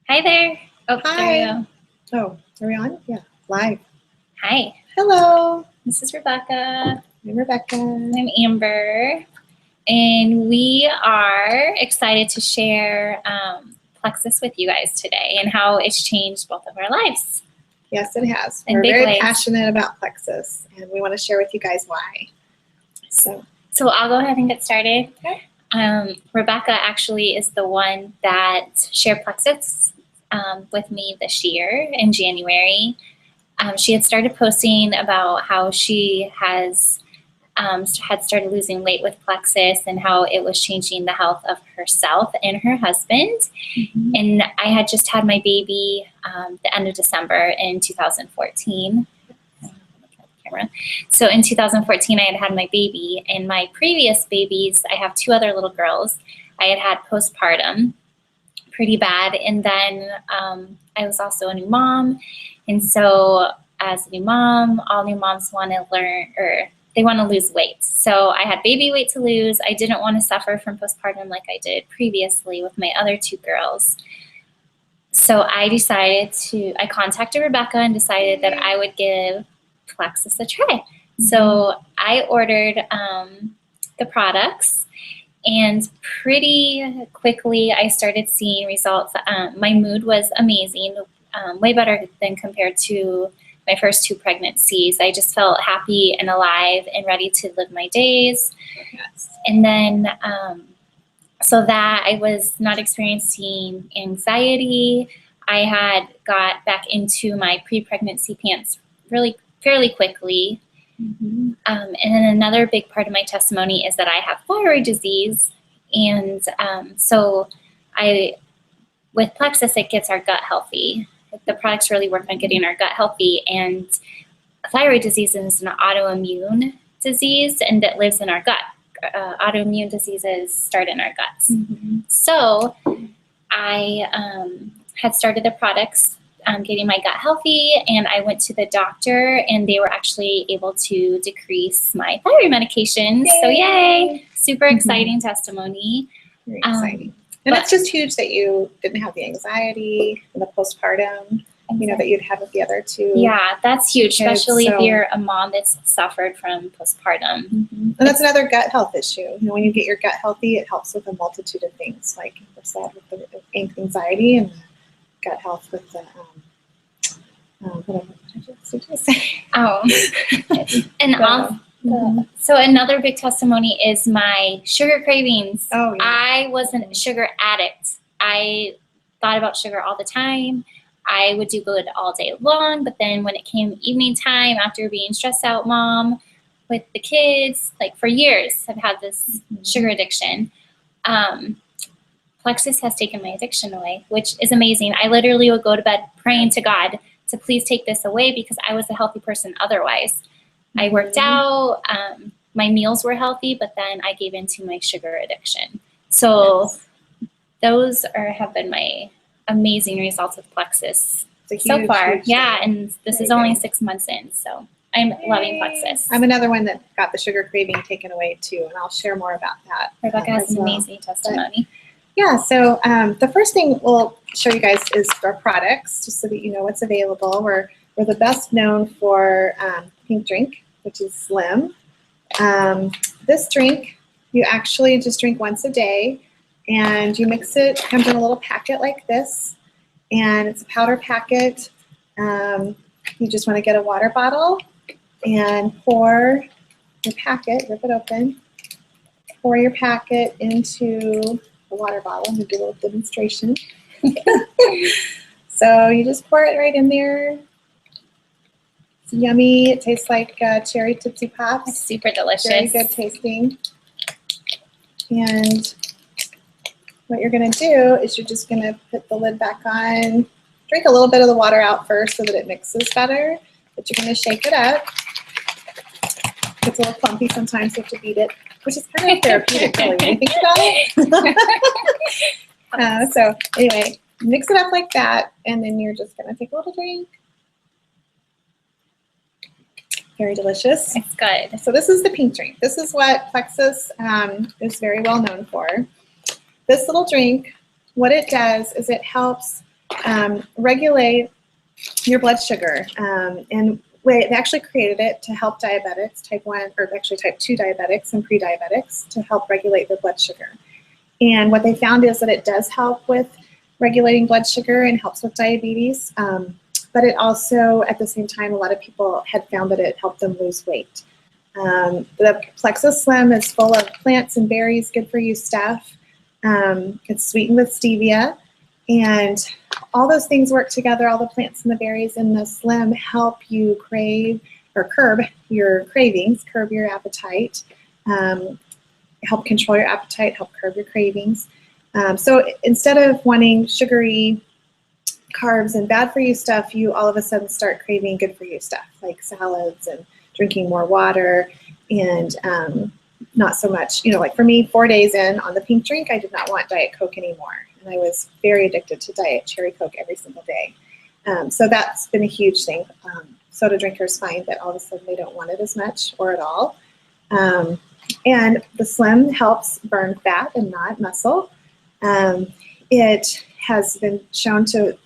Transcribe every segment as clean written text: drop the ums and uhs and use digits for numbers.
Hi there. Oh, Hi. there we go. Oh, are we on? Yeah, live. Hi, Hello, this is Rebecca. I'm Rebecca. I'm Amber. And we are excited to share Plexus with you guys today and how it's changed both of our lives. Yes, it has. In We're big very ways. passionate about Plexus, and we want to share with you guys why. So I'll go ahead and get started. Okay. Rebecca actually is the one that shared Plexus with me this year in January. She had started posting about how she has had started losing weight with Plexus and how it was changing the health of herself and her husband. Mm-hmm. And I had just had my baby the end of December in 2014. So in 2014, I had my baby, and my previous babies, I have two other little girls. I had postpartum pretty bad, and then I was also a new mom. And so as a new mom, all new moms want to learn, or they want to lose weight. So I had baby weight to lose. I didn't want to suffer from postpartum like I did previously with my other two girls. So I contacted Rebecca and decided that I would give Plexus a try. Mm-hmm. So I ordered the products, and pretty quickly I started seeing results. My mood was amazing, way better than compared to my first two pregnancies. I just felt happy and alive and ready to live my days. Yes. And then so that I was not experiencing anxiety. I had got back into my pre-pregnancy pants really fairly quickly. Mm-hmm. And then another big part of my testimony is that I have thyroid disease. And so with Plexus, it gets our gut healthy. The products really work on getting our gut healthy. And thyroid disease is an autoimmune disease, and that lives in our gut. Autoimmune diseases start in our guts. Mm-hmm. So I had started the products, getting my gut healthy, and I went to the doctor, and they were actually able to decrease my thyroid medications. Yay! So yay! Super exciting testimony. Very exciting. And that's just huge that you didn't have the anxiety and the postpartum, that you'd have with the other two. Yeah, that's huge, kids, especially if you're a mom that's suffered from postpartum. Mm-hmm. And that's another gut health issue. When you get your gut healthy, it helps with a multitude of things, like we said, with the anxiety and the gut health with the what did you say? Oh, and so another big testimony is my sugar cravings. Oh, yeah. I was a sugar addict. I thought about sugar all the time. I would do good all day long, but then when it came evening time, after being stressed out mom with the kids, like for years, I've had this sugar addiction. Plexus has taken my addiction away, which is amazing. I literally would go to bed praying to God to please take this away because I was a healthy person otherwise. I worked out, my meals were healthy, but then I gave into my sugar addiction. So those have been my amazing results with Plexus so far. Huge yeah, and this is only 6 months in, so I'm loving Plexus. I'm another one that got the sugar craving taken away too, and I'll share more about that. Rebecca has an amazing testimony. So the first thing we'll show you guys is our products, just so that you know what's available. We're the best known for pink drink, which is Slim. This drink, you actually just drink once a day, and you mix it. It comes in a little packet like this, and it's a powder packet. You just want to get a water bottle and pour your packet, rip it open, pour your packet into the water bottle. I'm going to do a little demonstration. So you just pour it right in there. It's yummy. It tastes like cherry Tipsy Pops. It's super delicious. Very good tasting. And what you're going to do is you're just going to put the lid back on. Drink a little bit of the water out first so that it mixes better. But you're going to shake it up. It's a little clumpy sometimes, so you have to beat it, which is kind of therapeutic, really, when you think about it. So anyway, mix it up like that, and then you're just going to take a little drink. Very delicious. It's good. So this is the pink drink. This is what Plexus is very well known for. This little drink, what it does is it helps regulate your blood sugar. And they actually created it to help diabetics, type 1, or actually type 2 diabetics and pre-diabetics, to help regulate their blood sugar. And what they found is that it does help with regulating blood sugar and helps with diabetes. But it also, at the same time, a lot of people had found that it helped them lose weight. The Plexus Slim is full of plants and berries, good for you stuff. It's sweetened with stevia. And all those things work together, all the plants and the berries in the Slim help you curb your cravings, curb your appetite, help control your appetite, help curb your cravings. So instead of wanting sugary carbs and bad for you stuff, you all of a sudden start craving good for you stuff, like salads and drinking more water, and not so much, like for me, 4 days in on the pink drink, I did not want Diet Coke anymore. And I was very addicted to Diet Cherry Coke every single day. So that's been a huge thing. Soda drinkers find that all of a sudden they don't want it as much or at all. And the Slim helps burn fat and not muscle. It has been shown to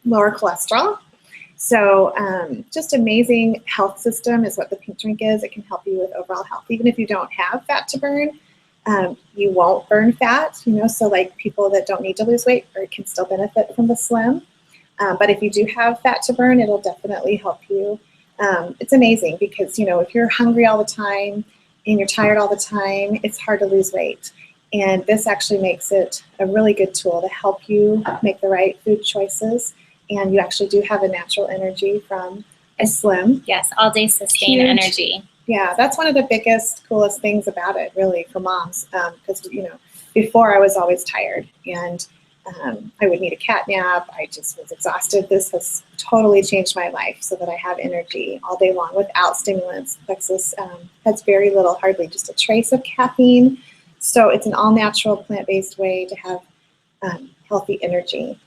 lower cholesterol. So just amazing health system is what the pink drink is. It can help you with overall health. Even if you don't have fat to burn, you won't burn fat, so like people that don't need to lose weight or can still benefit from the Slim. But if you do have fat to burn, it'll definitely help you. It's amazing because, if you're hungry all the time and you're tired all the time, it's hard to lose weight. And this actually makes it a really good tool to help you make the right food choices. And you actually do have a natural energy from a Slim. Yes, all day sustained energy. Yeah, that's one of the biggest, coolest things about it, really, for moms. Because, before I was always tired and I would need a cat nap. I just was exhausted. This has totally changed my life so that I have energy all day long without stimulants. Plexus has very little, hardly just a trace of caffeine. So it's an all-natural, plant-based way to have healthy energy.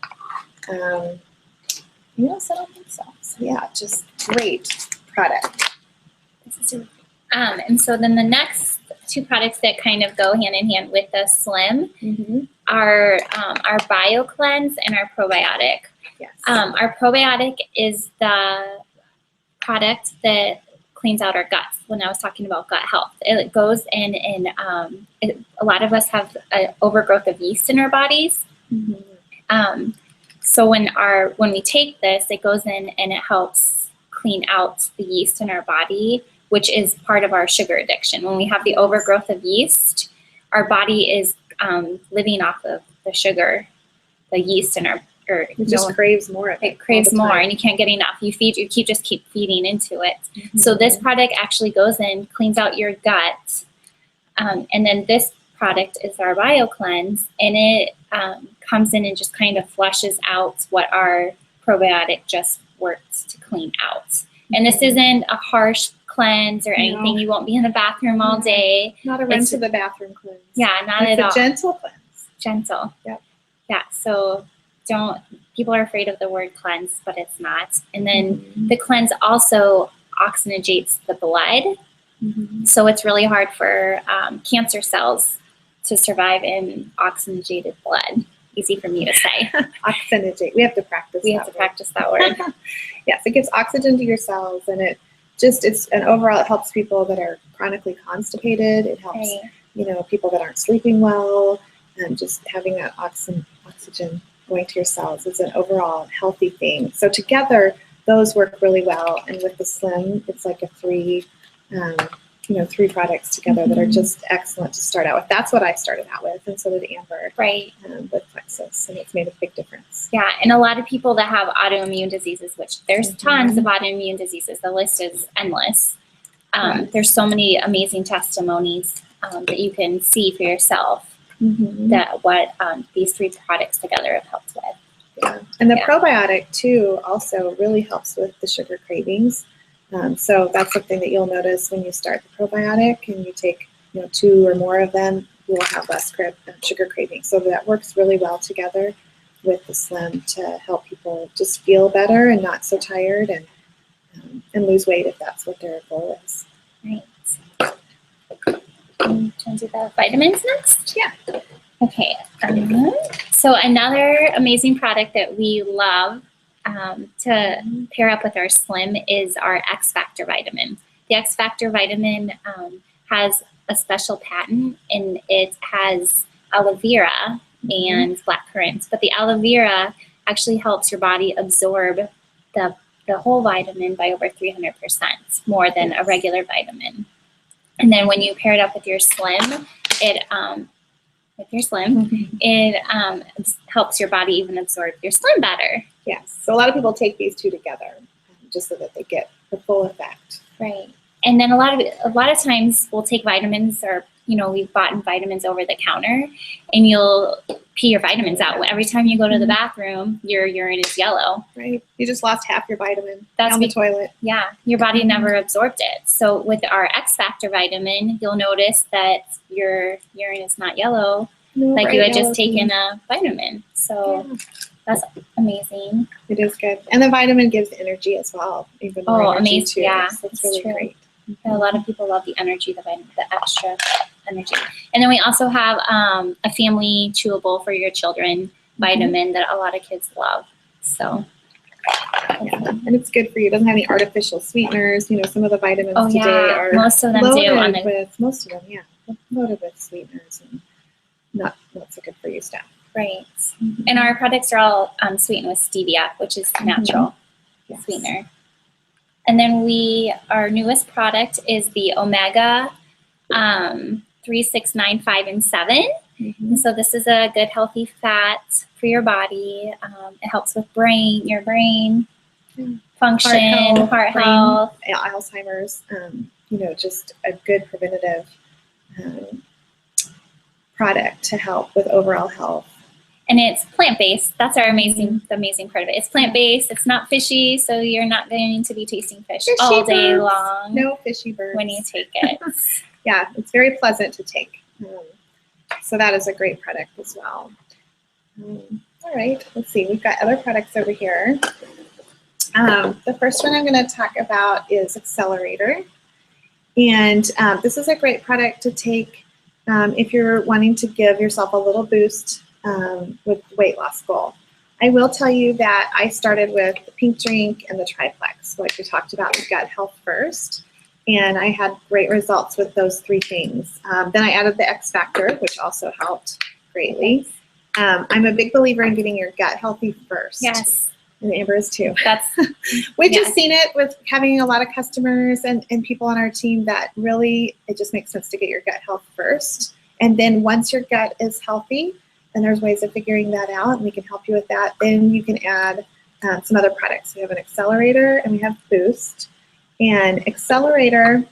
Yes, I don't think so. So yeah, just great product. And so then the next two products that kind of go hand in hand with the Slim are our Bio Cleanse and our probiotic. Yes. Our probiotic is the product that cleans out our guts. When I was talking about gut health, it goes in and a lot of us have an overgrowth of yeast in our bodies. So when we take this, it goes in and it helps clean out the yeast in our body, which is part of our sugar addiction. When we have the overgrowth of yeast, our body is living off of the sugar, the yeast in our, it just craves more of it. It craves more, and you can't get enough. You just keep feeding into it. So this product actually goes in, cleans out your gut, and then this product is our Bio Cleanse, and it comes in and just kind of flushes out what our probiotic just works to clean out. And this isn't a harsh cleanse or anything. No. You won't be in the bathroom all day. Not a run to the bathroom cleanse. Yeah, not at all. It's a gentle cleanse. Gentle. Yep. Yeah, so people are afraid of the word cleanse, but it's not. And then the cleanse also oxygenates the blood. So it's really hard for cancer cells to survive in oxygenated blood. Easy for me to say. Oxygenate. We have to practice that word. Yes, it gives oxygen to your cells, and overall it helps people that are chronically constipated. It helps, people that aren't sleeping well, and just having that oxygen going to your cells is an overall healthy thing. So together, those work really well. And with the Slim, it's like a three products together that are just excellent to start out with. That's what I started out with, and so did Amber. Right. With Plexus, and it's made a big difference. Yeah, and a lot of people that have autoimmune diseases, which there's tons of autoimmune diseases. The list is endless. There's so many amazing testimonies that you can see for yourself that what these three products together have helped with. Yeah, and the probiotic too also really helps with the sugar cravings. So that's something that you'll notice when you start the probiotic and you take 2 or more of them, you will have less sugar cravings. So that works really well together with the Slim to help people just feel better and not so tired and lose weight if that's what their goal is. Right. Do you want to do the vitamins next? Yeah. Okay, so another amazing product that we love to pair up with our Slim is our X Factor vitamin. The X Factor vitamin has a special patent, and it has aloe vera and black currants. But the aloe vera actually helps your body absorb the whole vitamin by over 300% more than a regular vitamin. And then when you pair it up with your Slim, it helps your body even absorb your Slim better. Yes. So a lot of people take these two together just so that they get the full effect. Right. And then a lot of times we'll take vitamins, or we've bought vitamins over the counter, and you'll pee your vitamins out. Every time you go to the bathroom, your urine is yellow. Right. You just lost half your vitamin down the toilet. Yeah. Your body never absorbed it. So with our X Factor vitamin, you'll notice that your urine is not yellow, like you had just taken a vitamin. So that's amazing. It is good. And the vitamin gives energy as well. Even more energy amazing. Too. Yeah, so it's really great. A lot of people love the energy, the extra energy. And then we also have a family chewable for your children vitamin that a lot of kids love. So, and it's good for you. It doesn't have any artificial sweeteners. Some of the vitamins today are most of them loaded with sweeteners and not so good for you stuff. Right. And our products are all sweetened with stevia, which is natural sweetener. And then our newest product is the Omega 3, 6, 9, 5, and 7. And so this is a good healthy fat for your body. It helps with your brain function, heart health, Alzheimer's. Just a good preventative product to help with overall health. And it's plant-based. That's our amazing part of it. It's plant-based. It's not fishy, so you're not going to be tasting fish all day long. No fishy birds. When you take it. Yeah, it's very pleasant to take. So that is a great product as well. All right, let's see. We've got other products over here. The first one I'm going to talk about is Accelerator. And this is a great product to take if you're wanting to give yourself a little boost with weight loss goal. I will tell you that I started with the pink drink and the triplex, like we talked about with gut health first, and I had great results with those three things. Then I added the X Factor, which also helped greatly. I'm a big believer in getting your gut healthy first. Yes. And Amber is too. We've just seen it with having a lot of customers and people on our team that really, it just makes sense to get your gut health first. And then once your gut is healthy, and there's ways of figuring that out, and we can help you with that, then you can add some other products. We have an Accelerator and we have Boost. And Accelerator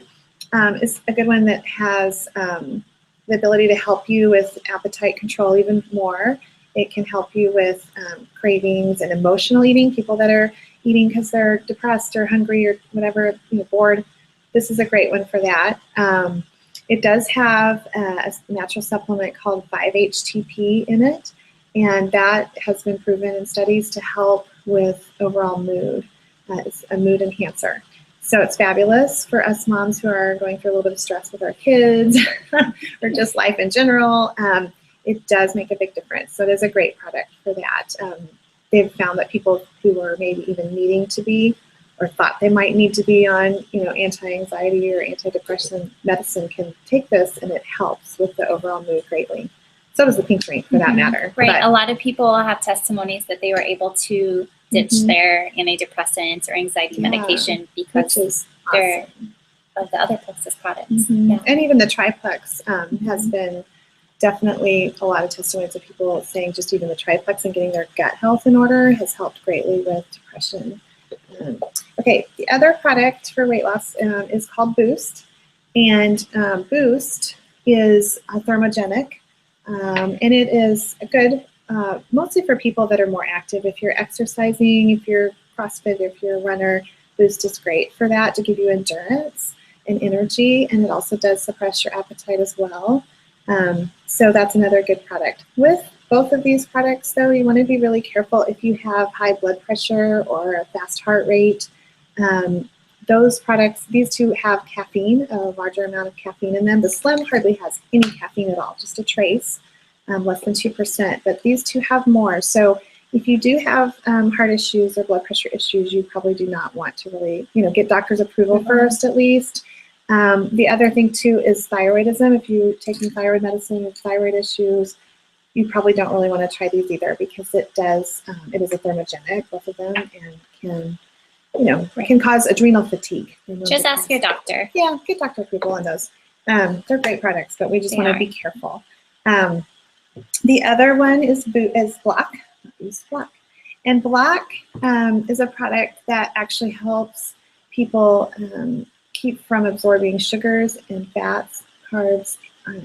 is a good one that has the ability to help you with appetite control even more. It can help you with cravings and emotional eating, people that are eating because they're depressed or hungry or whatever, bored. This is a great one for that. It does have a natural supplement called 5-HTP in it, and that has been proven in studies to help with overall mood. It's a mood enhancer. So it's fabulous for us moms who are going through a little bit of stress with our kids or just life in general. It does make a big difference. So it is a great product for that. They've found that people who are maybe even needing to be or thought they might need to be on, anti-anxiety or antidepressant medicine can take this, and it helps with the overall mood greatly. So does the pink drink, for that matter. Right. But a lot of people have testimonies that they were able to ditch their antidepressants or anxiety medication because they're of the other Plexus products. Yeah. And even the triplex has been definitely a lot of testimonies of people saying just even the triplex and getting their gut health in order has helped greatly with depression. Okay, the other product for weight loss is called Boost, and Boost is a thermogenic, and it is a good, mostly for people that are more active. If you're exercising, if you're CrossFit, if you're a runner, Boost is great for that, to give you endurance and energy, and it also does suppress your appetite as well. So that's another good product. With both of these products, though, you want to be really careful if you have high blood pressure or a fast heart rate. Those products, these two have caffeine, a larger amount of caffeine in them. The Slim hardly has any caffeine at all, just a trace. less than 2%, but these two have more. So if you do have heart issues or blood pressure issues, you probably do not want to really, get doctor's approval first at least. The other thing too is thyroidism. If you're taking thyroid medicine with thyroid issues, you probably don't really want to try these either because it is a thermogenic, both of them, and can, can cause adrenal fatigue. Just ask your doctor. Yeah, get doctor approval on those. They're great products, but we just want to be careful. The other one is Block. Block. And Block is a product that actually helps people keep from absorbing sugars and fats, carbs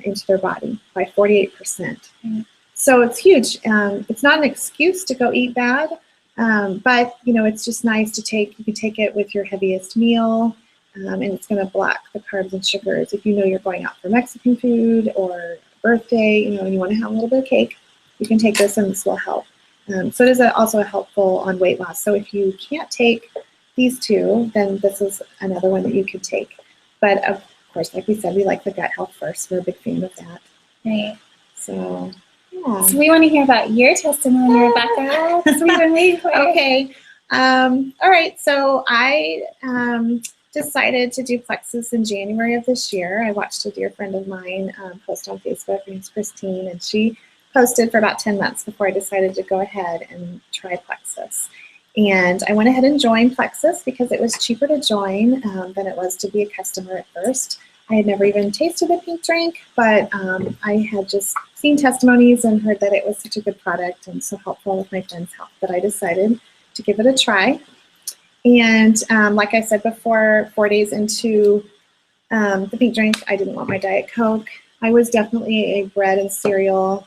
into their body by 48%. Mm-hmm. So it's huge. It's not an excuse to go eat bad, but it's just nice to take. You can take it with your heaviest meal, and it's going to block the carbs and sugars. If you're going out for Mexican food or birthday, and you want to have a little bit of cake, you can take this, and this will help. So it is also helpful on weight loss. So if you can't take these two, then this is another one that you could take. But of course, like we said, we like the gut health first. We're a big fan of that. Right. So, yeah. So we want to hear about your testimony, Rebecca. That's what we've been waiting for. Okay. All right. So I decided to do Plexus in January of this year. I watched a dear friend of mine post on Facebook. Her name's Christine, and she posted for about 10 months before I decided to go ahead and try Plexus. And I went ahead and joined Plexus because it was cheaper to join than it was to be a customer at first. I had never even tasted the pink drink, but I had just seen testimonies and heard that it was such a good product and so helpful with my friend's health that I decided to give it a try. And like I said before, 4 days into the pink drink, I didn't want my Diet Coke. I was definitely a bread and cereal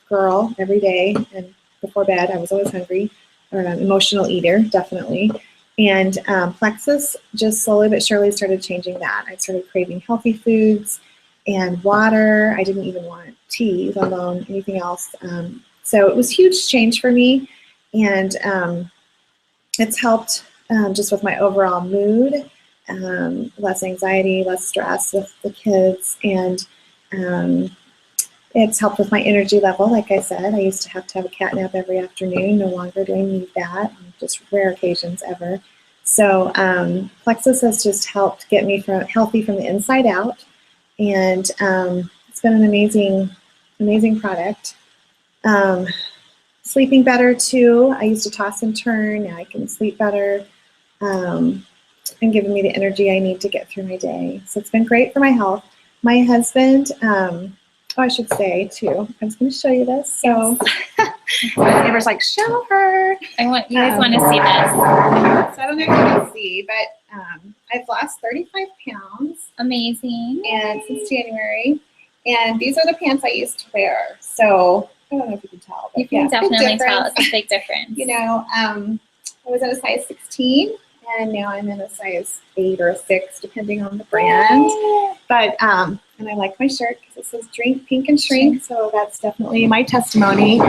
girl every day, and before bed I was always hungry, or an emotional eater, definitely. And Plexus just slowly but surely started changing that. I started craving healthy foods and water. I didn't even want tea, let alone anything else. So it was a huge change for me, and it's helped just with my overall mood, less anxiety, less stress with the kids, and it's helped with my energy level. Like I said, I used to have a cat nap every afternoon. No longer do I need that, on just rare occasions ever. So Plexus has just helped get me healthy from the inside out, and it's been an amazing product. Sleeping better too. I used to toss and turn. Now I can sleep better, and giving me the energy I need to get through my day. So it's been great for my health. My husband, I should say too, I was going to show you this. So my neighbor's like, show her. You guys want to see this. So I don't know if you can see, but I've lost 35 pounds. Amazing. And since January. And these are the pants I used to wear. So I don't know if you can tell. But you can definitely tell. It's a big difference. I was at a size 16, and now I'm in a size 8 or a 6, depending on the brand. But and I like my shirt because it says "Drink Pink and Shrink," so that's definitely my testimony.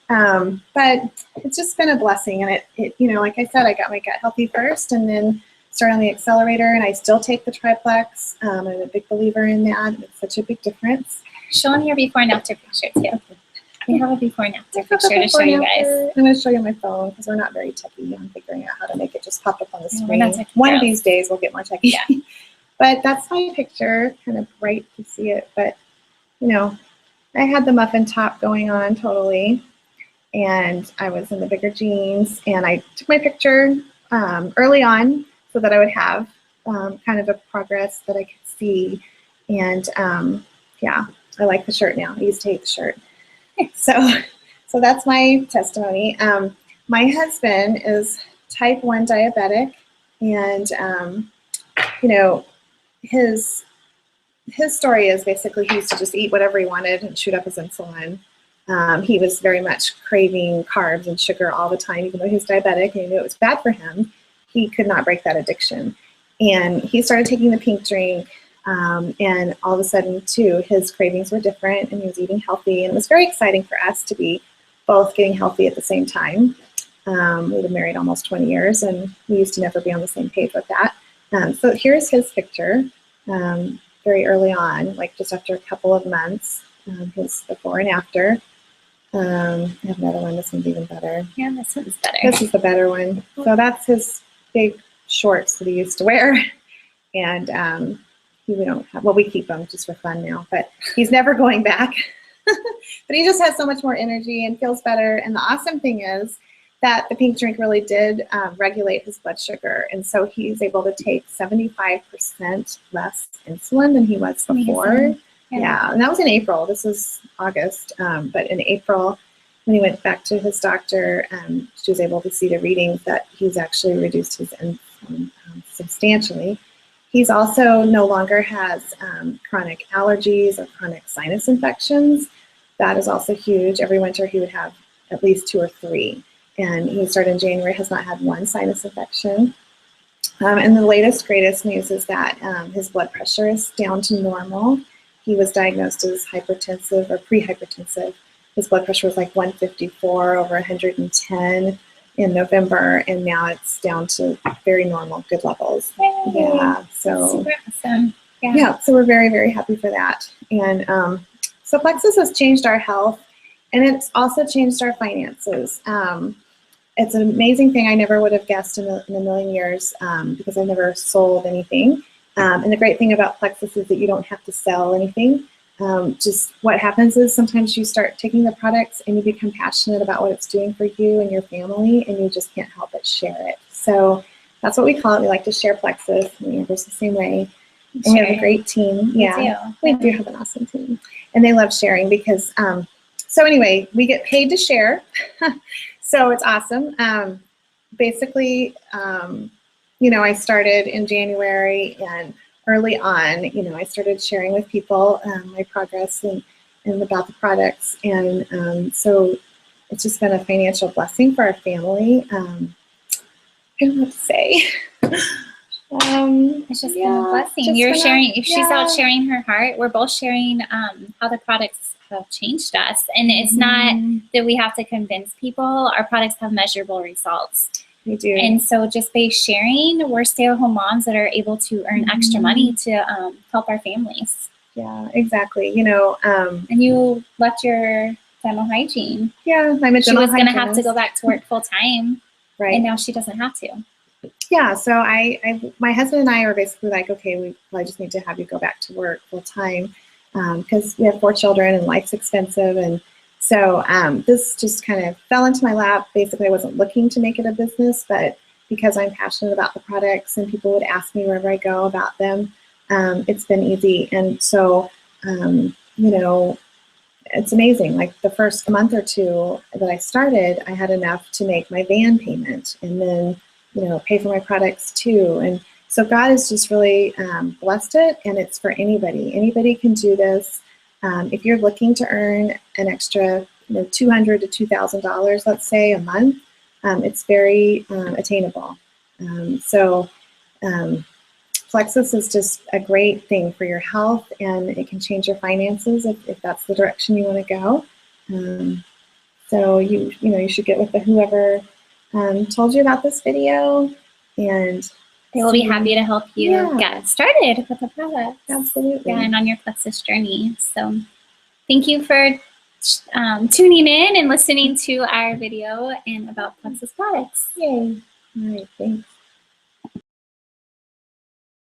But it's just been a blessing, and it like I said, I got my gut healthy first, and then started on the accelerator, and I still take the triplex. I'm a big believer in that. It's such a big difference. Show them your before and after picture too. We have a before and after picture to show you guys. I'm going to show you on my phone because we're not very techy on figuring out how to make it just pop up on the screen. One of these days we'll get more techy. Yeah. But that's my picture, kind of bright to see it. But, I had the muffin top going on totally, and I was in the bigger jeans, and I took my picture early on so that I would have kind of a progress that I could see. And, yeah, I like the shirt now. I used to hate the shirt. So that's my testimony. My husband is type 1 diabetic, and his story is basically he used to just eat whatever he wanted and shoot up his insulin. He was very much craving carbs and sugar all the time, even though he was diabetic and he knew it was bad for him. He could not break that addiction, and he started taking the pink drink. And all of a sudden, too, his cravings were different, and he was eating healthy. And it was very exciting for us to be both getting healthy at the same time. We've been married almost 20 years, and we used to never be on the same page with that. So here's his picture very early on, like just after a couple of months. his before and after. I have another one. This one's even better. Yeah, this one's better. This is the better one. So that's his big shorts that he used to wear. And we don't have, well, we keep them just for fun now, but he's never going back. But he just has so much more energy and feels better. And the awesome thing is that the pink drink really did regulate his blood sugar. And so he's able to take 75% less insulin than he was before. Yeah, and that was in April. This is August. But in April, when he went back to his doctor, she was able to see the readings that he's actually reduced his insulin substantially. He's also no longer has chronic allergies or chronic sinus infections. That is also huge. Every winter he would have at least 2 or 3. And he started in January, has not had 1 sinus infection. And the latest, greatest news is that his blood pressure is down to normal. He was diagnosed as hypertensive or pre-hypertensive. His blood pressure was like 154 over 110 in November, and now it's down to very normal, good levels. Yay. Yeah, so super awesome. Yeah, so we're very, very happy for that. And so Plexus has changed our health, and it's also changed our finances. It's an amazing thing I never would have guessed in a million years because I never sold anything. And the great thing about Plexus is that you don't have to sell anything. Just what happens is sometimes you start taking the products and you become passionate about what it's doing for you and your family, and you just can't help but share it. So that's what we call it. We like to share Plexus, and Amber's the same way. And we have a great team. Yeah, we do have an awesome team. And they love sharing because, so anyway, we get paid to share. So it's awesome. Basically, you know, I started in January, and early on, you know, I started sharing with people my progress and about the products. And so it's just been a financial blessing for our family. I don't know what to say. It's just been a blessing. You're sharing, if she's out sharing her heart, we're both sharing how the products have changed us. And it's not that we have to convince people. Our products have measurable results. We do. And so just by sharing, we're stay-at-home moms that are able to earn extra money to help our families. Yeah, exactly. You know, and you left your dental hygiene. Yeah, I'm a dental hygienist. She was going to have to go back to work full time. Right. And now she doesn't have to. Yeah, so my husband and I are basically like, okay, we probably just need to have you go back to work full time because we have 4 children and life's expensive. And so this just kind of fell into my lap. Basically, I wasn't looking to make it a business, but because I'm passionate about the products and people would ask me wherever I go about them, it's been easy. And so, you know, it's amazing. Like the first month or 2 that I started, I had enough to make my van payment and then, you know, pay for my products too. And so God has just really blessed it, and it's for anybody. Anybody can do this. If you're looking to earn an extra, you know, $200 to $2,000, let's say, a month, it's very attainable. Plexus is just a great thing for your health, and it can change your finances if that's the direction you want to go. So you know, you should get with whoever told you about this video, and they will be happy to help you get started with the product. Absolutely. Yeah, and on your Plexus journey. So thank you for tuning in and listening to our video and about Plexus products. Yay. All right, thanks.